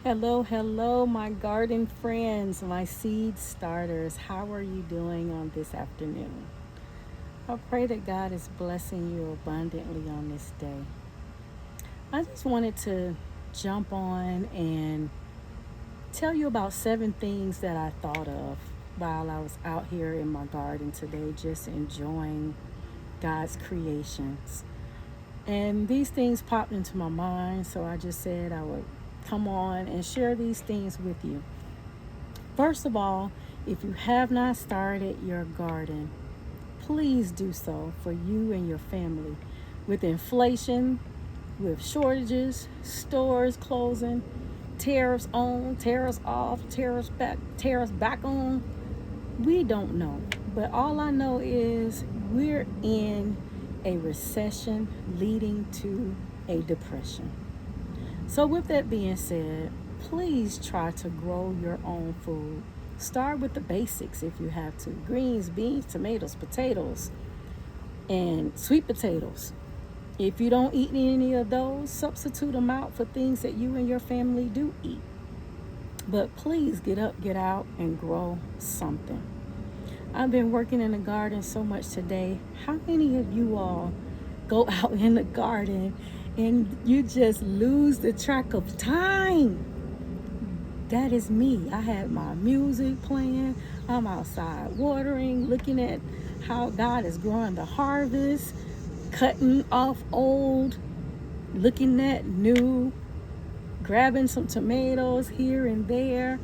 Hello, hello, my garden friends, my seed starters. How are you doing on this afternoon? I pray that God is blessing you abundantly on this day. I just wanted to jump on and tell you about 7 things that I thought of while I was out here in my garden today, just enjoying God's creations. And these things popped into my mind, so I just said I would come on and share these things with you. First of all, if you have not started your garden, please do so for you and your family. With inflation, with shortages, stores closing, tariffs on, tariffs off, tariffs back on, we don't know. But all I know is we're in a recession leading to a depression. So, with that being said, please try to grow your own food. Start with the basics if you have to: greens, beans, tomatoes, potatoes, and sweet potatoes. If you don't eat any of those, substitute them out for things that you and your family do eat. But please get up, get out, and grow something. I've been working in the garden so much today. How many of you all go out in the garden and you just lose the track of time? That is me. I had my music playing. I'm outside watering, looking at how God is growing the harvest, cutting off old, looking at new, grabbing some tomatoes here and there,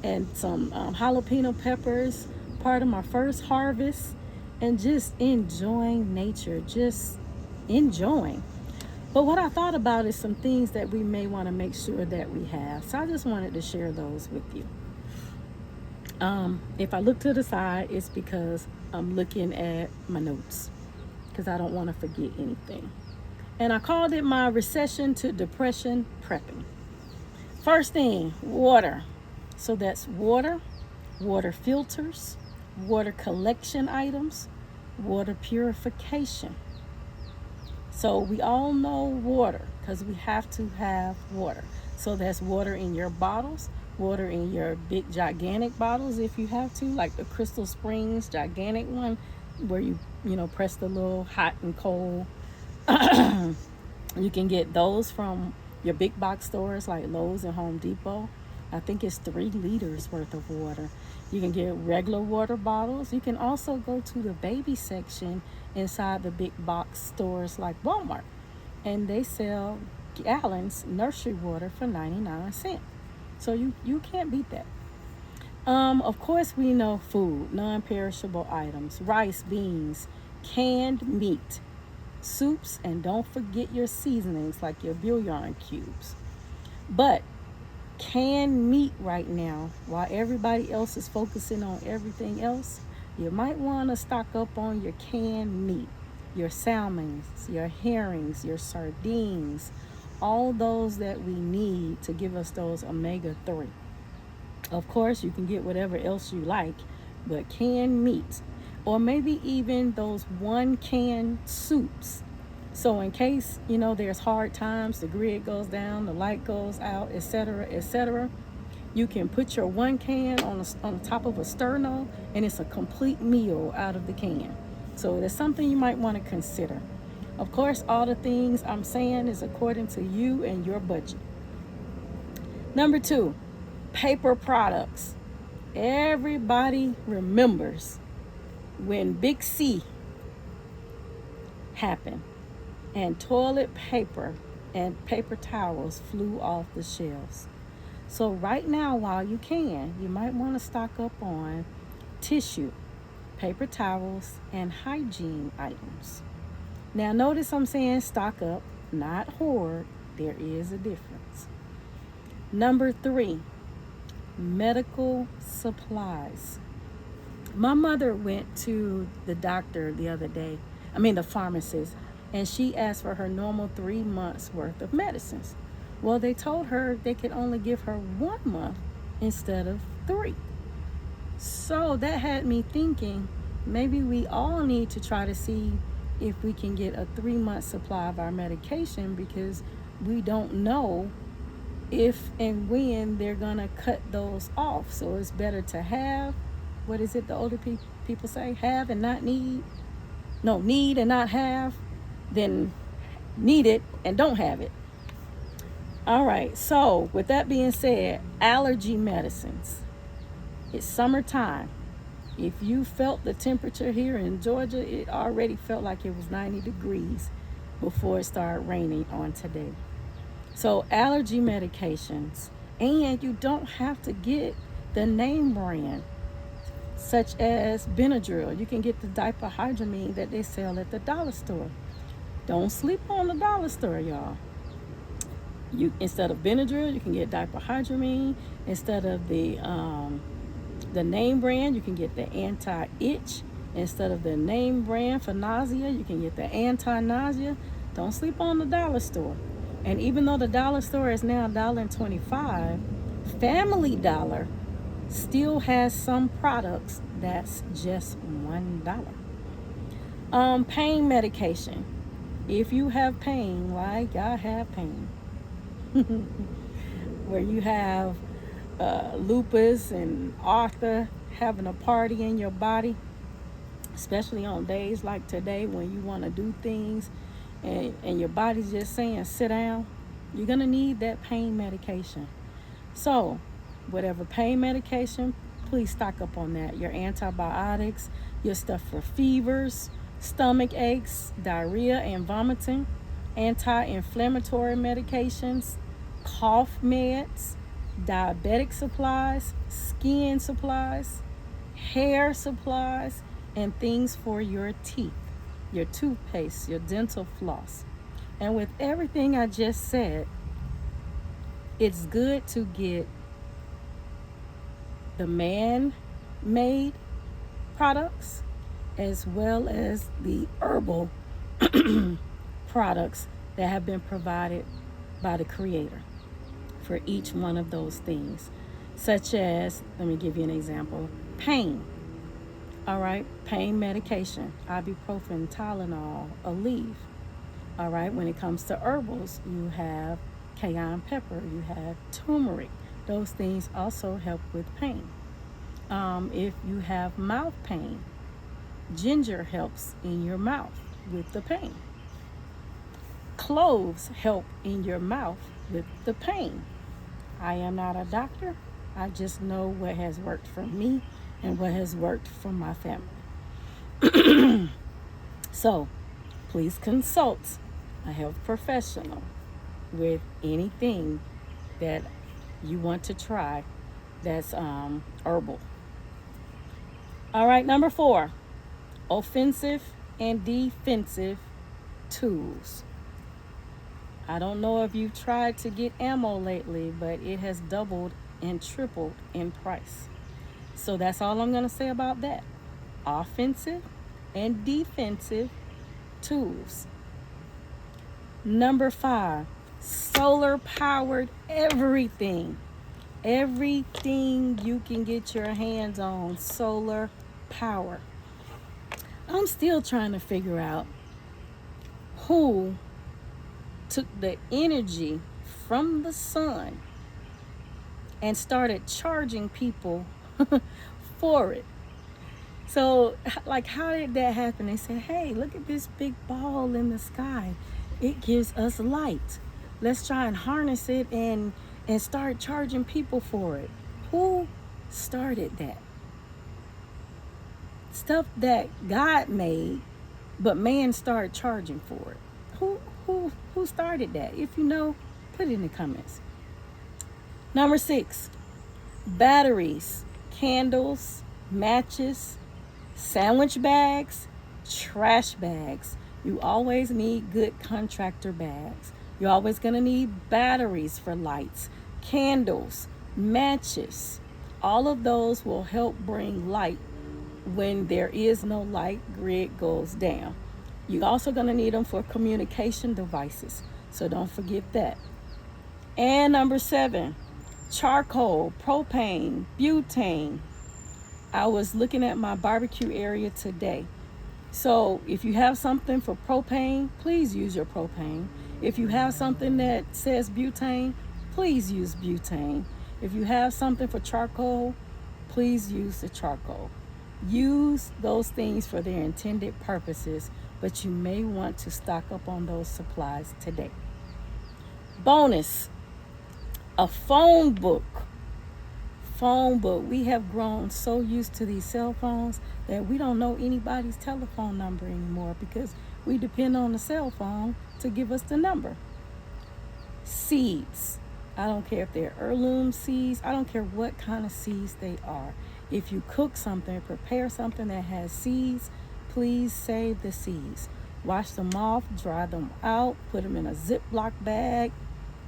and some jalapeno peppers, part of my first harvest, and just enjoying nature, just enjoying. But what I thought about is some things that we may want to make sure that we have. So I just wanted to share those with you. If I look to the side, it's because I'm looking at my notes because I don't want to forget anything. And I called it my recession to depression prepping. First thing, water. So that's water, water filters, water collection items, water purification. So we all know water because we have to have water. So that's water in your bottles, water in your big gigantic bottles if you have to, like the Crystal Springs gigantic one where you press the little hot and cold. You can get those from your big box stores like Lowe's and Home Depot. I think it's 3 liters worth of water. You can get regular water bottles. You can also go to the baby section inside the big box stores like Walmart, and they sell gallons nursery water for 99 cents. So you can't beat that. Of course, we know food, non-perishable items, rice, beans, canned meat, soups, and don't forget your seasonings like your bouillon cubes. But canned meat right now, while everybody else is focusing on everything else, you might want to stock up on your canned meat, your salmons, your herrings, your sardines, all those that we need to give us those omega-3. Of course, you can get whatever else you like, but canned meat, or maybe even those one can soups. So in case, there's hard times, the grid goes down, the light goes out, etc., you can put your one can on the top of a sterno, and it's a complete meal out of the can. So that's something you might want to consider. Of course, all the things I'm saying is according to you and your budget. Number 2, paper products. Everybody remembers when Big C happened and toilet paper and paper towels flew off the shelves. So right now, while you can, you might want to stock up on tissue, paper towels, and hygiene items. Now notice I'm saying stock up, not hoard. There is a difference. Number 3, medical supplies. My mother went to the doctor the other day, the pharmacist, and she asked for her normal 3 months worth of medicines. Well, they told her they could only give her 1 month instead of 3. So that had me thinking maybe we all need to try to see if we can get a 3-month supply of our medication, because we don't know if and when they're going to cut those off. So it's better to have, what is it the older people say? Have and not need. No, need and not have, than need it and don't have it. All right, so with that being said, allergy medicines. It's summertime. If you felt the temperature here in Georgia, it already felt like it was 90 degrees before it started raining on today. So allergy medications, and you don't have to get the name brand, such as Benadryl. You can get the diphenhydramine that they sell at the dollar store. Don't sleep on the dollar store, y'all. Instead of Benadryl, you can get diphenhydramine. Instead of the name brand, you can get the anti-itch. Instead of the name brand for nausea, you can get the anti-nausea. Don't sleep on the dollar store. And even though the dollar store is now $1.25, Family Dollar still has some products that's just $1. Pain medication. If you have pain, like I have pain, where you have lupus and arthur having a party in your body, especially on days like today when you want to do things and your body's just saying sit down, you're going to need that pain medication. So whatever pain medication, please stock up on that. Your antibiotics, your stuff for fevers, stomach aches, diarrhea and vomiting, anti-inflammatory medications, cough meds, diabetic supplies, skin supplies, hair supplies, and things for your teeth, your toothpaste, your dental floss. And with everything I just said, it's good to get the man-made products as well as the herbal products that have been provided by the Creator for each one of those things. Such as, let me give you an example, pain. All right, pain medication, ibuprofen, Tylenol, Aleve. All right, when it comes to herbals, you have cayenne pepper, you have turmeric. Those things also help with pain. If you have mouth pain, ginger helps in your mouth with the pain. Cloves help in your mouth with the pain. I am not a doctor. I just know what has worked for me and what has worked for my family. So, please consult a health professional with anything that you want to try that's herbal. All right, number 4, offensive and defensive tools. I don't know if you've tried to get ammo lately, but it has doubled and tripled in price. So that's all I'm going to say about that. Offensive and defensive tools. Number 5, solar powered everything. Everything you can get your hands on, solar power. I'm still trying to figure out who took the energy from the sun and started charging people for it. So, like, how did that happen? They said, hey, look at this big ball in the sky. It gives us light. Let's try and harness it and start charging people for it. Who started that? Stuff that God made, but man started charging for it. Who started that? If you know, put it in the comments. Number 6, batteries, candles, matches, sandwich bags, trash bags. You always need good contractor bags. You're always going to need batteries for lights, candles, matches. All of those will help bring light when there is no light, grid goes down. You're also going to need them for communication devices, so don't forget that. And number 7, charcoal, propane, butane. I was looking at my barbecue area today. So if you have something for propane, please use your propane. If you have something that says butane, please use butane. If you have something for charcoal, please use the charcoal. Use those things for their intended purposes, but you may want to stock up on those supplies today. Bonus, a phone book. We have grown so used to these cell phones that we don't know anybody's telephone number anymore because we depend on the cell phone to give us the number. Seeds. I don't care if they're heirloom seeds. I don't care what kind of seeds they are. If you cook something, prepare something that has seeds, please save the seeds. Wash them off, dry them out, put them in a Ziploc bag,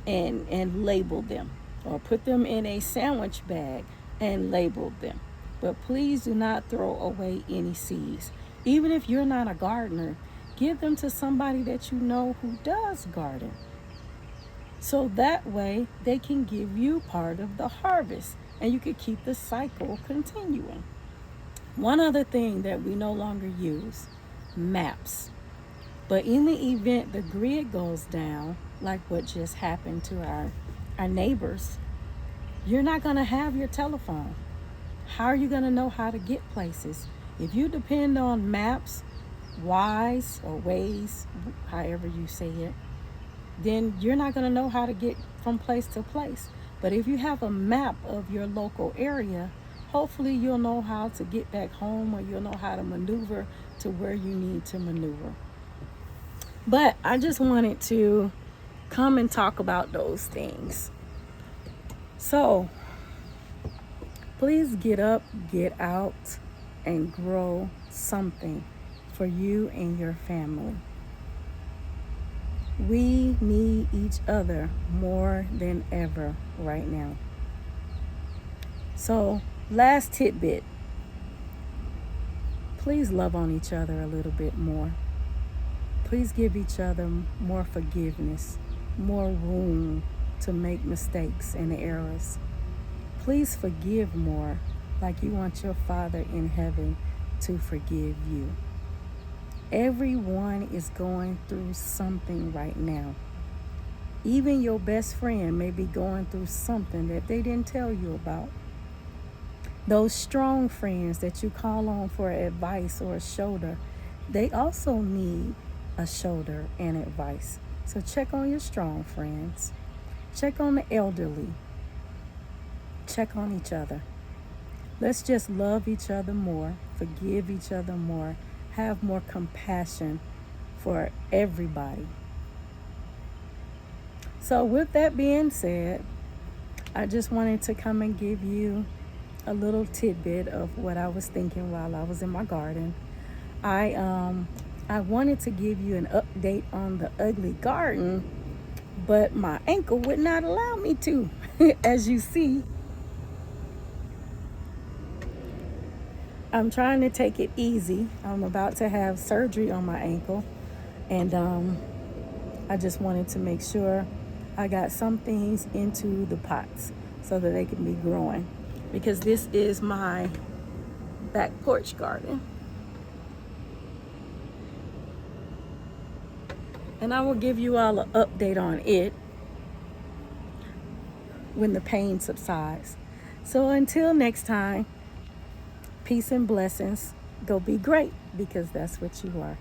and label them. Or put them in a sandwich bag and label them. But please do not throw away any seeds. Even if you're not a gardener, give them to somebody that you know who does garden. So that way they can give you part of the harvest and you can keep the cycle continuing. One other thing that we no longer use, maps. But in the event the grid goes down, like what just happened to our neighbors, you're not going to have your telephone. How are you going to know how to get places? If you depend on maps, Wise or Waze, however you say it, then you're not going to know how to get from place to place. But if you have a map of your local area, hopefully you'll know how to get back home, or you'll know how to maneuver to where you need to maneuver. But I just wanted to come and talk about those things. So please get up, get out, and grow something for you and your family. We need each other more than ever right now. So, last tidbit. Please love on each other a little bit more. Please give each other more forgiveness, more room to make mistakes and errors. Please forgive more, like you want your Father in heaven to forgive you. Everyone is going through something right now. Even your best friend may be going through something that they didn't tell you about. Those strong friends that you call on for advice or a shoulder, they also need a shoulder and advice. So check on your strong friends. Check on the elderly. Check on each other. Let's just love each other more, forgive each other more, have more compassion for everybody. So with that being said, I just wanted to come and give you a little tidbit of what I was thinking while I was in my garden. I wanted to give you an update on the ugly garden, but my ankle would not allow me to. As you see, I'm trying to take it easy. I'm about to have surgery on my ankle, and I just wanted to make sure I got some things into the pots so that they can be growing, because this is my back porch garden. And I will give you all an update on it when the pain subsides. So until next time, peace and blessings. Go be great, because that's what you are.